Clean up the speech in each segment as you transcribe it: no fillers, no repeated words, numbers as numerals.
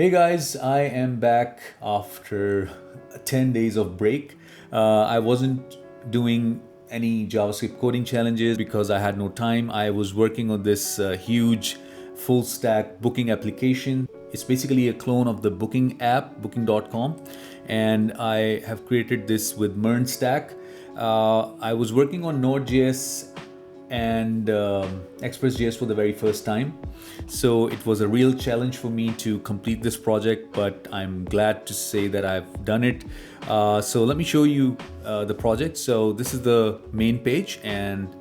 Hey guys, I am back after 10 days of break. I wasn't doing any JavaScript coding challenges because I had no time. I was working on this huge full stack booking application. It's basically a clone of the booking app, booking.com, and I have created this with MERN stack. I was working on Node.js and Express.js for the very first time. So it was a real challenge for me to complete this project, but I'm glad to say that I've done it. So let me show you the project. So this is the main page, and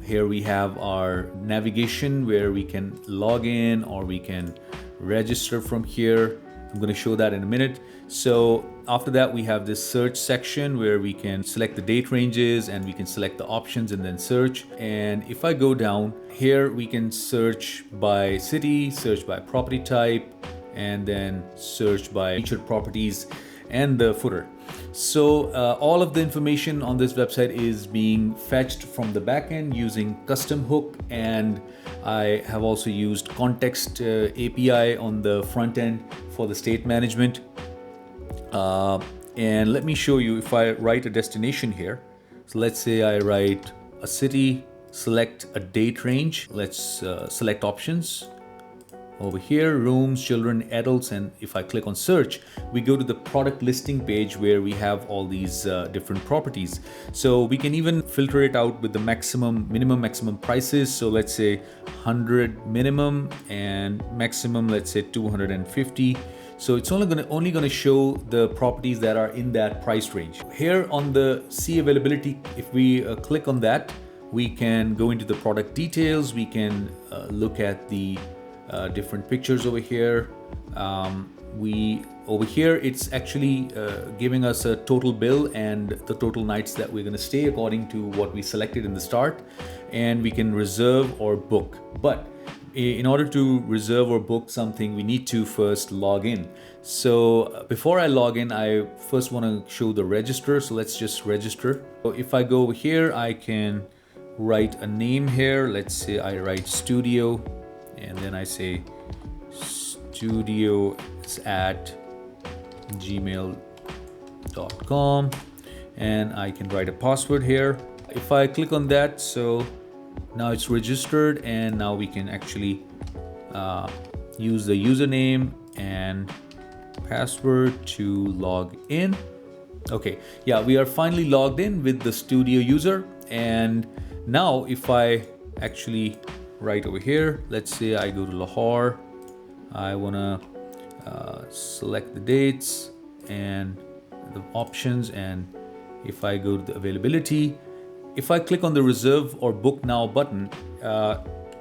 here we have our navigation where we can log in or we can register from here. I'm going to show that in a minute. So after that, we have this search section where we can select the date ranges and we can select the options and then search. And if I go down here, we can search by city, search by property type, and then search by featured properties and the footer. So all of the information on this website is being fetched from the backend using custom hook, and I have also used context API on the front end for the state management. And let me show you if I write a destination here. So let's say I write a city, select a date range. Let's select options. Over here, rooms, children, adults, and if I click on search, we go to the product listing page where we have all these different properties. So we can even filter it out with the minimum prices. So let's say 100 minimum and maximum, let's say 250. So it's only gonna show the properties that are in that price range. Here on the see availability, if we click on that, we can go into the product details. We can look at the different pictures over here. Over here, it's actually giving us a total bill and the total nights that we're going to stay according to what we selected in the start, and we can reserve or book. But in order to reserve or book something, we need to first log in. So before I log in, I first want to show the register. So let's just register. So if I go over here, I can write a name here. Let's say I write studio, and then I say studio is at gmail.com, and I can write a password here. If I click on that, so now it's registered, and now we can actually use the username and password to log in. Okay, yeah, we are finally logged in with the studio user. And now if I actually right over here, let's say I go to Lahore, I want to select the dates and the options, and if I go to the availability, if I click on the reserve or book now button,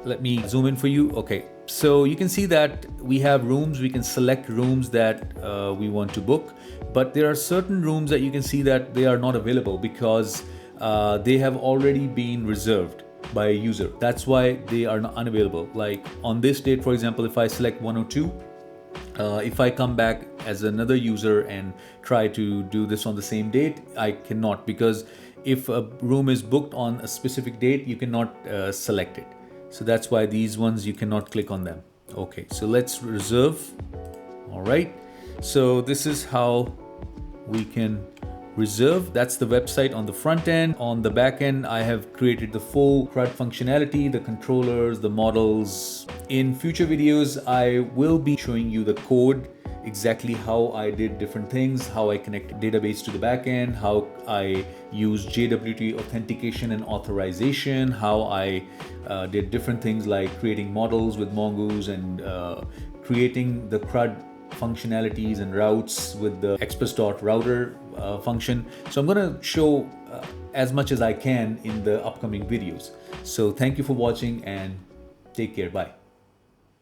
let me zoom in for you. Okay, so you can see that we have rooms. We can select rooms that we want to book, but there are certain rooms that you can see that they are not available because they have already been reserved by a user. That's why they are not unavailable. Like on this date, for example, if I select 102, if I come back as another user and try to do this on the same date, I cannot, because if a room is booked on a specific date, you cannot select it. So that's why these ones you cannot click on them. Okay, so let's reserve. All right, so this is how we can reserve. That's the website on the front end. On the back end, I have created the full CRUD functionality, the controllers, the models. In future videos, I will be showing you the code, exactly how I did different things, how I connect database to the back end, how I use JWT authentication and authorization, how I did different things like creating models with Mongoose and creating the CRUD functionalities and routes with the express.router function. So I'm going to show as much as I can in the upcoming videos. So thank you for watching and take care. Bye.